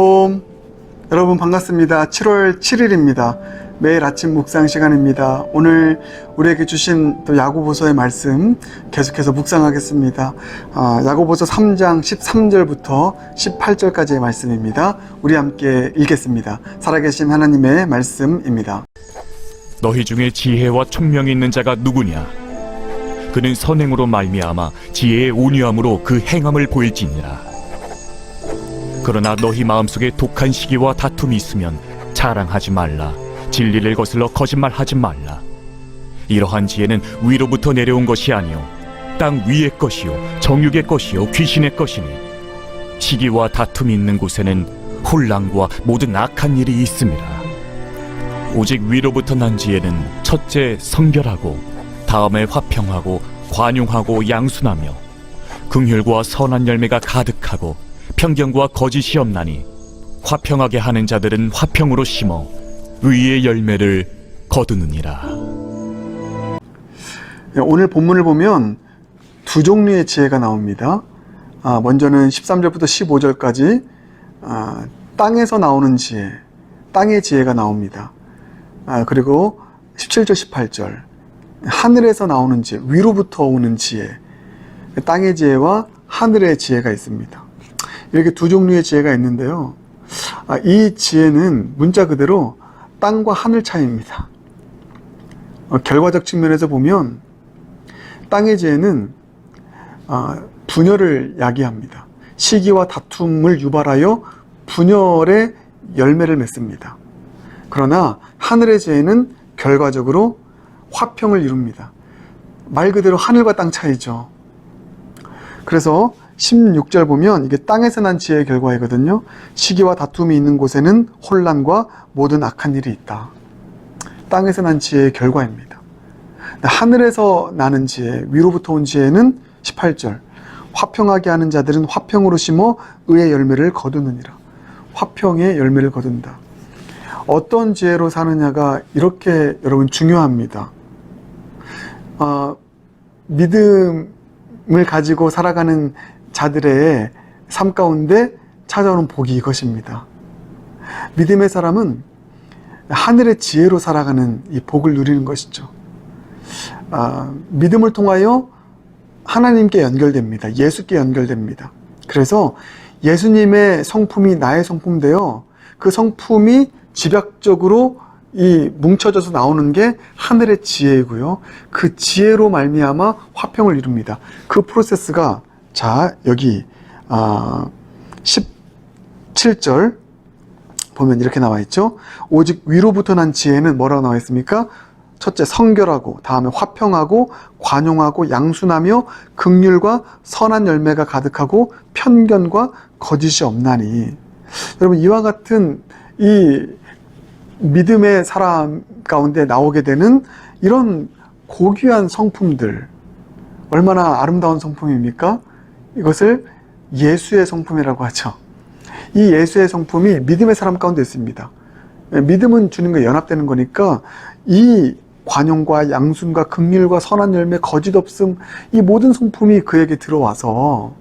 샬롬. 여러분 반갑습니다. 7월 7일입니다. 매일 아침 묵상 시간입니다. 오늘 우리에게 주신 또 야고보서의 말씀 계속해서 묵상하겠습니다. 야고보서 3장 13절부터 18절까지의 말씀입니다. 우리 함께 읽겠습니다. 살아계신 하나님의 말씀입니다. 너희 중에 지혜와 총명이 있는 자가 누구냐? 그는 선행으로 말미암아 지혜의 온유함으로 그 행함을 보일지니라. 그러나 너희 마음속에 독한 시기와 다툼이 있으면 자랑하지 말라. 진리를 거슬러 거짓말하지 말라. 이러한 지혜는 위로부터 내려온 것이 아니요 땅 위의 것이요 정육의 것이요 귀신의 것이니 시기와 다툼이 있는 곳에는 혼란과 모든 악한 일이 있음이라. 오직 위로부터 난 지혜는 첫째 성결하고 다음에 화평하고 관용하고 양순하며 긍휼과 선한 열매가 가득하고 편견과 거짓이 없나니 화평하게 하는 자들은 화평으로 심어 의의 열매를 거두느니라. 오늘 본문을 보면 두 종류의 지혜가 나옵니다. 먼저는 13절부터 15절까지 땅에서 나오는 지혜, 땅의 지혜가 나옵니다. 그리고 17절, 18절 하늘에서 나오는 지혜, 위로부터 오는 지혜, 땅의 지혜와 하늘의 지혜가 있습니다. 이렇게 두 종류의 지혜가 있는데요. 이 지혜는 문자 그대로 땅과 하늘 차이입니다. 결과적 측면에서 보면 땅의 지혜는 분열을 야기합니다. 시기와 다툼을 유발하여 분열의 열매를 맺습니다. 그러나 하늘의 지혜는 결과적으로 화평을 이룹니다. 말 그대로 하늘과 땅 차이죠. 그래서 16절 보면 이게 땅에서 난 지혜의 결과이거든요. 시기와 다툼이 있는 곳에는 혼란과 모든 악한 일이 있다. 땅에서 난 지혜의 결과입니다. 하늘에서 나는 지혜, 위로부터 온 지혜는 18절 화평하게 하는 자들은 화평으로 심어 의의 열매를 거두느니라. 화평의 열매를 거둔다. 어떤 지혜로 사느냐가 이렇게 여러분 중요합니다. 믿음을 가지고 살아가는 자들의 삶 가운데 찾아오는 복이 이것입니다. 믿음의 사람은 하늘의 지혜로 살아가는 이 복을 누리는 것이죠. 믿음을 통하여 하나님께 연결됩니다. 예수께 연결됩니다. 그래서 예수님의 성품이 나의 성품 되어 그 성품이 집약적으로 이 뭉쳐져서 나오는 게 하늘의 지혜이고요. 그 지혜로 말미암아 화평을 이룹니다. 그 프로세스가 자 여기 17절 보면 이렇게 나와 있죠. 오직 위로부터 난 지혜는 뭐라고 나와 있습니까? 첫째 성결하고 다음에 화평하고 관용하고 양순하며 긍휼과 선한 열매가 가득하고 편견과 거짓이 없나니. 여러분 이와 같은 이 믿음의 사람 가운데 나오게 되는 이런 고귀한 성품들, 얼마나 아름다운 성품입니까? 이것을 예수의 성품이라고 하죠. 이 예수의 성품이 믿음의 사람 가운데 있습니다. 믿음은 주님과 연합되는 거니까 이 관용과 양순과 긍휼과 선한 열매, 거짓 없음, 이 모든 성품이 그에게 들어와서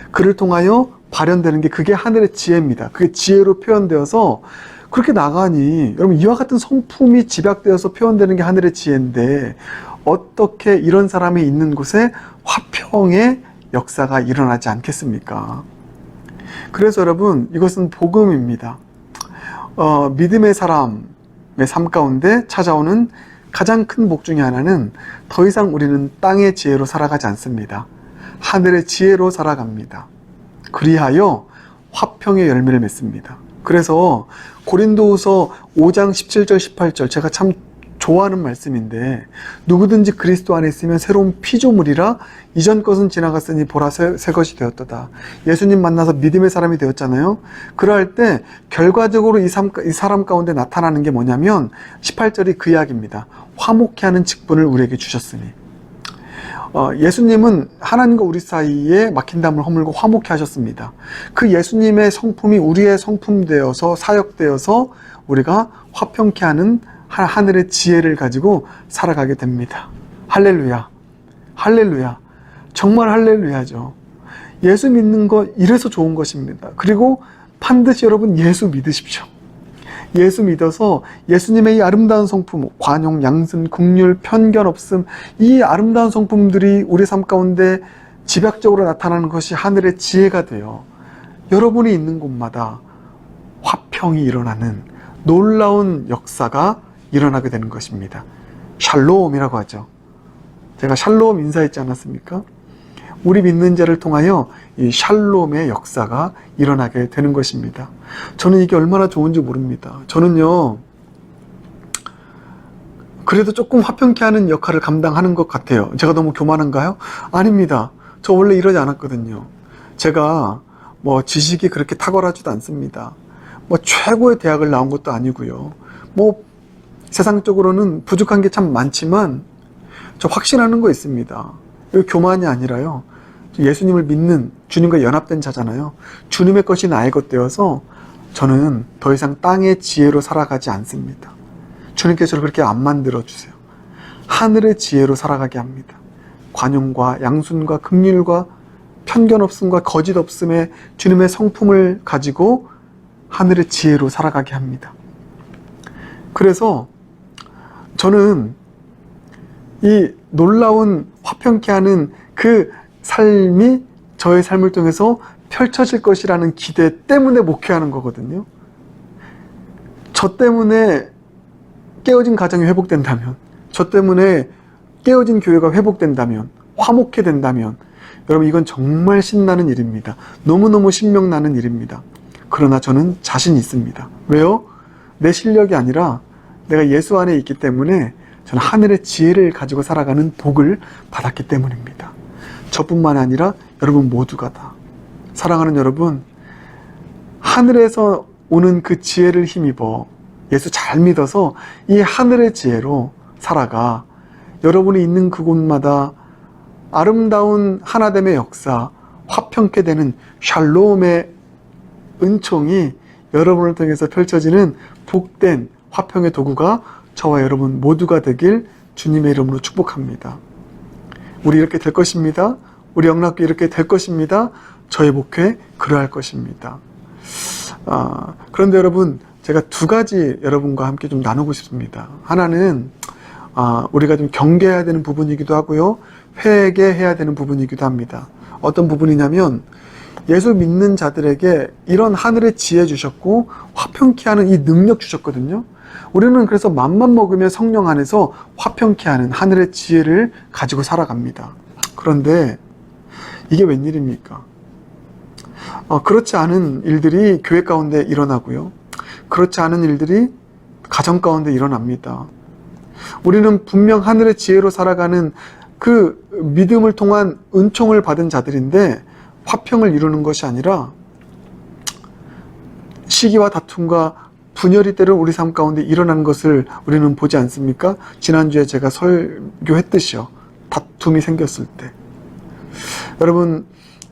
그를 통하여 발현되는 게 그게 하늘의 지혜입니다. 그게 지혜로 표현되어서 그렇게 나가니 여러분 이와 같은 성품이 집약되어서 표현되는 게 하늘의 지혜인데 어떻게 이런 사람이 있는 곳에 화평의 역사가 일어나지 않겠습니까? 그래서 여러분 이것은 복음입니다. 믿음의 사람의 삶 가운데 찾아오는 가장 큰 복 중에 하나는 더 이상 우리는 땅의 지혜로 살아가지 않습니다. 하늘의 지혜로 살아갑니다. 그리하여 화평의 열매를 맺습니다. 그래서 고린도후서 5장 17절 18절 제가 참 좋아하는 말씀인데 누구든지 그리스도 안에 있으면 새로운 피조물이라 이전 것은 지나갔으니 보라 새 것이 되었도다. 예수님 만나서 믿음의 사람이 되었잖아요. 그럴 때 결과적으로 이 사람 가운데 나타나는 게 뭐냐면 18절이 그 이야기입니다. 화목케 하는 직분을 우리에게 주셨으니. 예수님은 하나님과 우리 사이에 막힌 담을 허물고 화목케 하셨습니다. 그 예수님의 성품이 우리의 성품 되어서 사역되어서 우리가 화평케 하는 하늘의 지혜를 가지고 살아가게 됩니다. 할렐루야. 할렐루야. 정말 할렐루야죠. 예수 믿는 것 이래서 좋은 것입니다. 그리고 반드시 여러분 예수 믿으십시오. 예수 믿어서 예수님의 이 아름다운 성품, 관용, 양순, 긍휼, 편견 없음, 이 아름다운 성품들이 우리 삶 가운데 집약적으로 나타나는 것이 하늘의 지혜가 되어 여러분이 있는 곳마다 화평이 일어나는 놀라운 역사가 일어나게 되는 것입니다. 샬롬이라고 하죠. 제가 샬롬 인사했지 않았습니까? 우리 믿는 자를 통하여 이 샬롬의 역사가 일어나게 되는 것입니다. 저는 이게 얼마나 좋은지 모릅니다. 저는요, 그래도 조금 화평케 하는 역할을 감당하는 것 같아요. 제가 너무 교만한가요? 아닙니다. 저 원래 이러지 않았거든요. 제가 뭐 지식이 그렇게 탁월하지도 않습니다. 뭐 최고의 대학을 나온 것도 아니고요. 뭐 세상적으로는 부족한 게 참 많지만 저 확신하는 거 있습니다. 이거 교만이 아니라요. 예수님을 믿는 주님과 연합된 자잖아요. 주님의 것이 나의 것 되어서 저는 더 이상 땅의 지혜로 살아가지 않습니다. 주님께서 저를 그렇게 안 만들어주세요. 하늘의 지혜로 살아가게 합니다. 관용과 양순과 긍휼과 편견 없음과 거짓 없음의 주님의 성품을 가지고 하늘의 지혜로 살아가게 합니다. 그래서 저는 이 놀라운 화평케 하는 그 삶이 저의 삶을 통해서 펼쳐질 것이라는 기대 때문에 목회하는 거거든요. 저 때문에 깨어진 가정이 회복된다면, 저 때문에 깨어진 교회가 회복된다면, 화목해 된다면, 여러분 이건 정말 신나는 일입니다. 너무너무 신명나는 일입니다. 그러나 저는 자신 있습니다. 왜요? 내 실력이 아니라 내가 예수 안에 있기 때문에 저는 하늘의 지혜를 가지고 살아가는 복을 받았기 때문입니다. 저뿐만 아니라 여러분 모두가 다. 사랑하는 여러분, 하늘에서 오는 그 지혜를 힘입어 예수 잘 믿어서 이 하늘의 지혜로 살아가 여러분이 있는 그곳마다 아름다운 하나됨의 역사, 화평케 되는 샬롬의 은총이 여러분을 통해서 펼쳐지는 복된 화평의 도구가 저와 여러분 모두가 되길 주님의 이름으로 축복합니다. 우리 이렇게 될 것입니다. 우리 영락교 이렇게 될 것입니다. 저의 목회 그러할 것입니다. 그런데 여러분, 제가 두 가지 여러분과 함께 좀 나누고 싶습니다. 하나는 우리가 좀 경계해야 되는 부분이기도 하고요, 회개해야 되는 부분이기도 합니다. 어떤 부분이냐면 예수 믿는 자들에게 이런 하늘의 지혜 주셨고 화평케 하는 이 능력 주셨거든요. 우리는 그래서 맘만 먹으면 성령 안에서 화평케 하는 하늘의 지혜를 가지고 살아갑니다. 그런데 이게 웬일입니까? 그렇지 않은 일들이 교회 가운데 일어나고요, 그렇지 않은 일들이 가정 가운데 일어납니다. 우리는 분명 하늘의 지혜로 살아가는 그 믿음을 통한 은총을 받은 자들인데 화평을 이루는 것이 아니라 시기와 다툼과 분열이 때로 우리 삶 가운데 일어나는 것을 우리는 보지 않습니까? 지난주에 제가 설교했듯이요, 다툼이 생겼을 때. 여러분,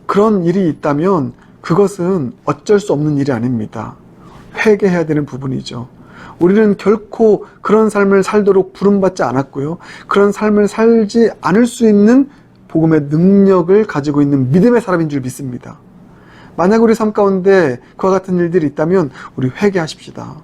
그런 일이 있다면 그것은 어쩔 수 없는 일이 아닙니다. 회개해야 되는 부분이죠. 우리는 결코 그런 삶을 살도록 부름받지 않았고요, 그런 삶을 살지 않을 수 있는 복음의 능력을 가지고 있는 믿음의 사람인 줄 믿습니다. 만약 우리 삶 가운데 그와 같은 일들이 있다면 우리 회개하십시다.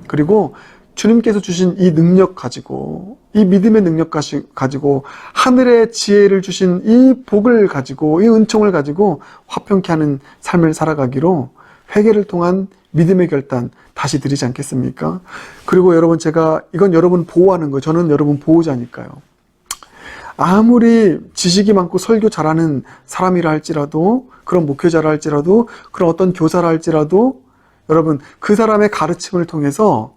그리고 주님께서 주신 이 능력 가지고, 이 믿음의 능력 가지고, 하늘의 지혜를 주신 이 복을 가지고, 이 은총을 가지고 화평케 하는 삶을 살아가기로 회개를 통한 믿음의 결단 다시 드리지 않겠습니까? 그리고 여러분, 제가 이건 여러분 보호하는 거예요. 저는 여러분 보호자니까요. 아무리 지식이 많고 설교 잘하는 사람이라 할지라도, 그런 목회자라 할지라도, 그런 어떤 교사라 할지라도, 여러분 그 사람의 가르침을 통해서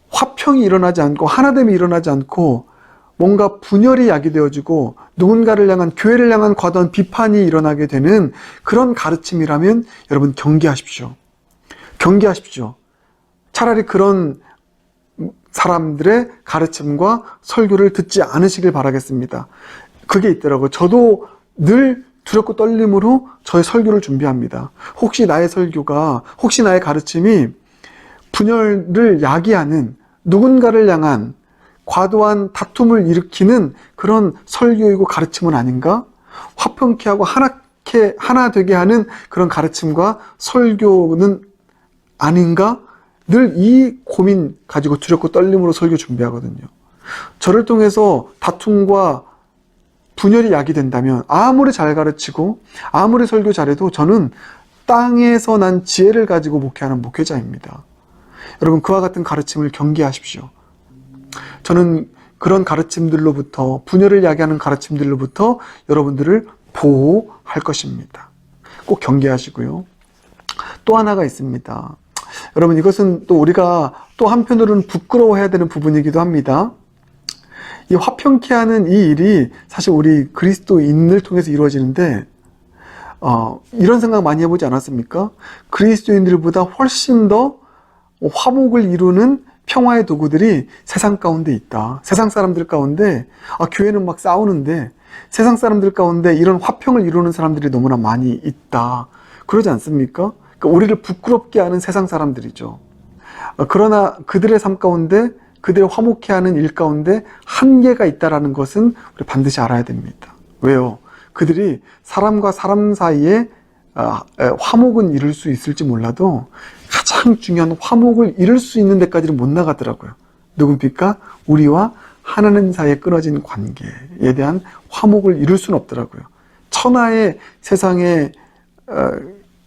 화평이 일어나지 않고 하나됨이 일어나지 않고 뭔가 분열이 야기되어지고 누군가를 향한, 교회를 향한 과도한 비판이 일어나게 되는 그런 가르침이라면 여러분 경계하십시오. 경계하십시오. 차라리 그런 사람들의 가르침과 설교를 듣지 않으시길 바라겠습니다. 그게 있더라고요. 저도 늘 두렵고 떨림으로 저의 설교를 준비합니다. 혹시 나의 설교가, 혹시 나의 가르침이 분열을 야기하는, 누군가를 향한 과도한 다툼을 일으키는 그런 설교이고 가르침은 아닌가? 화평케 하고 하나케 그렇게 하나 되게 하는 그런 가르침과 설교는 아닌가? 늘 이 고민 가지고 두렵고 떨림으로 설교 준비하거든요. 저를 통해서 다툼과 분열이 야기된다면 아무리 잘 가르치고 아무리 설교 잘해도 저는 땅에서 난 지혜를 가지고 목회하는 목회자입니다. 여러분, 그와 같은 가르침을 경계하십시오. 저는 그런 가르침들로부터, 분열을 야기하는 가르침들로부터 여러분들을 보호할 것입니다. 꼭 경계하시고요. 또 하나가 있습니다. 여러분, 이것은 또 우리가 또 한편으로는 부끄러워해야 되는 부분이기도 합니다. 이 화평케 하는 이 일이 사실 우리 그리스도인을 통해서 이루어지는데 이런 생각 많이 해보지 않았습니까? 그리스도인들보다 훨씬 더 화목을 이루는 평화의 도구들이 세상 가운데 있다. 세상 사람들 가운데 교회는 막 싸우는데 세상 사람들 가운데 이런 화평을 이루는 사람들이 너무나 많이 있다. 그러지 않습니까? 그러니까 우리를 부끄럽게 하는 세상 사람들이죠. 그러나 그들의 삶 가운데, 그들의 화목케 하는 일 가운데 한계가 있다는 것은 우리 반드시 알아야 됩니다. 왜요? 그들이 사람과 사람 사이에 화목은 이룰 수 있을지 몰라도 가장 중요한 화목을 이룰 수 있는 데까지는 못 나가더라고요. 누굽니까? 우리와 하나님 사이에 끊어진 관계에 대한 화목을 이룰 수는 없더라고요. 천하의 세상에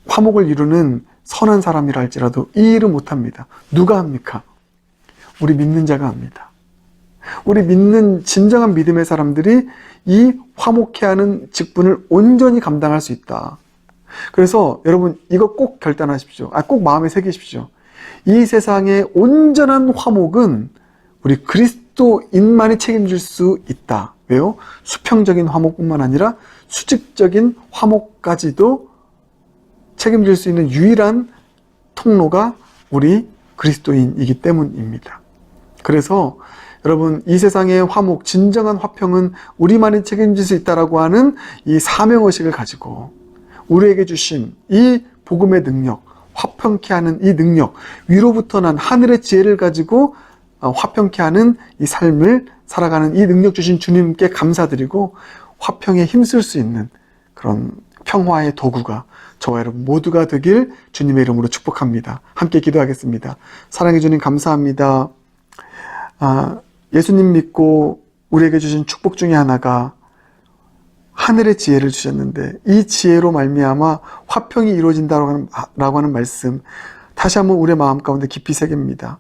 화목을 이루는 선한 사람이라 할지라도 이 일은 못합니다. 누가 합니까? 우리 믿는 자가 합니다. 우리 믿는 진정한 믿음의 사람들이 이 화목케 하는 직분을 온전히 감당할 수 있다. 그래서 여러분, 이거 꼭 결단하십시오. 꼭 마음에 새기십시오. 이 세상의 온전한 화목은 우리 그리스도인만이 책임질 수 있다. 왜요? 수평적인 화목뿐만 아니라 수직적인 화목까지도 책임질 수 있는 유일한 통로가 우리 그리스도인이기 때문입니다. 그래서 여러분, 이 세상의 화목, 진정한 화평은 우리만이 책임질 수 있다라고 하는 이 사명의식을 가지고 우리에게 주신 이 복음의 능력, 화평케 하는 이 능력, 위로부터 난 하늘의 지혜를 가지고 화평케 하는 이 삶을 살아가는 이 능력 주신 주님께 감사드리고 화평에 힘쓸 수 있는 그런 평화의 도구가 저와 여러분 모두가 되길 주님의 이름으로 축복합니다. 함께 기도하겠습니다. 사랑해 주님 감사합니다. 예수님 믿고 우리에게 주신 축복 중에 하나가 하늘의 지혜를 주셨는데 이 지혜로 말미암아 화평이 이루어진다라고 하는 말씀, 다시 한번 우리의 마음 가운데 깊이 새깁니다.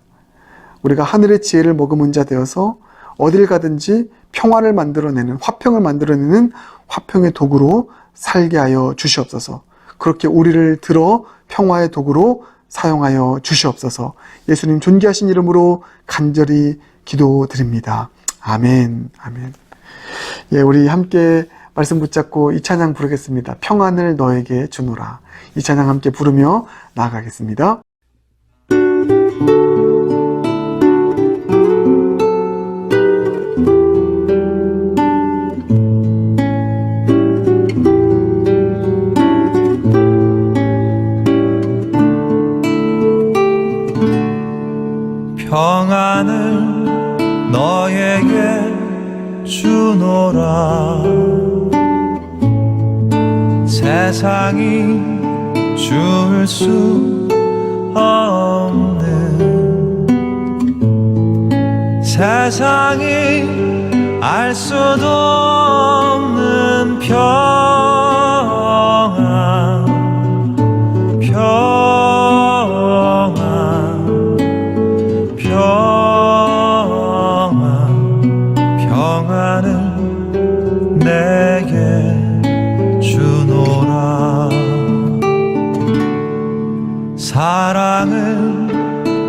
우리가 하늘의 지혜를 머금은 자 되어서 어딜 가든지 평화를 만들어내는, 화평을 만들어내는 화평의 도구로 살게 하여 주시옵소서. 그렇게 우리를 들어 평화의 도구로 사용하여 주시옵소서. 예수님 존귀하신 이름으로 간절히 기도드립니다. 아멘. 아멘. 예, 우리 함께 말씀 붙잡고 이 찬양 부르겠습니다. 평안을 너에게 주노라. 이 찬양 함께 부르며 나아가겠습니다. 평안을 너에게 주노라. 세상이 줄 수 없는, 세상이 알 수도 없는 평안, 평안을 내게 주노라. 사랑을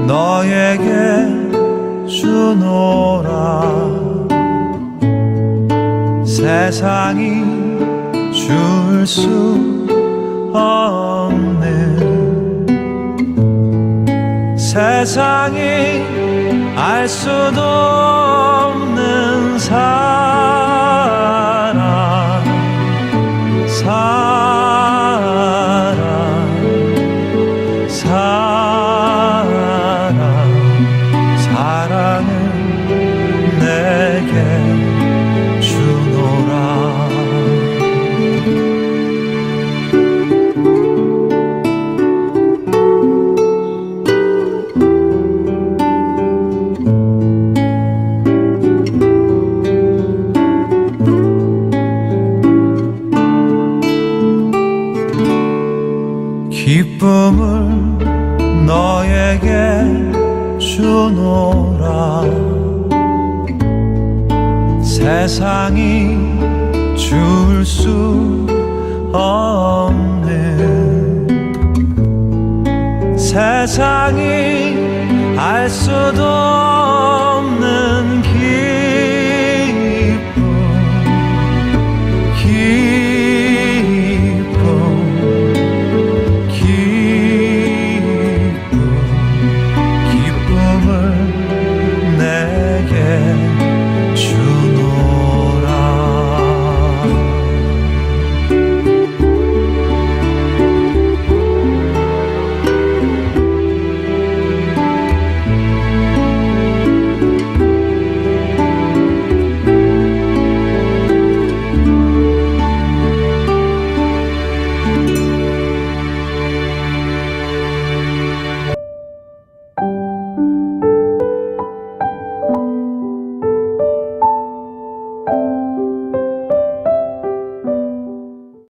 너에게 주노라. 세상이 줄 수 없는, 세상이 알 수도 없는 사랑, 사랑을 내게 주노라. 주노라. 세상이 줄 수 없는, 세상이 알 수도 없는 길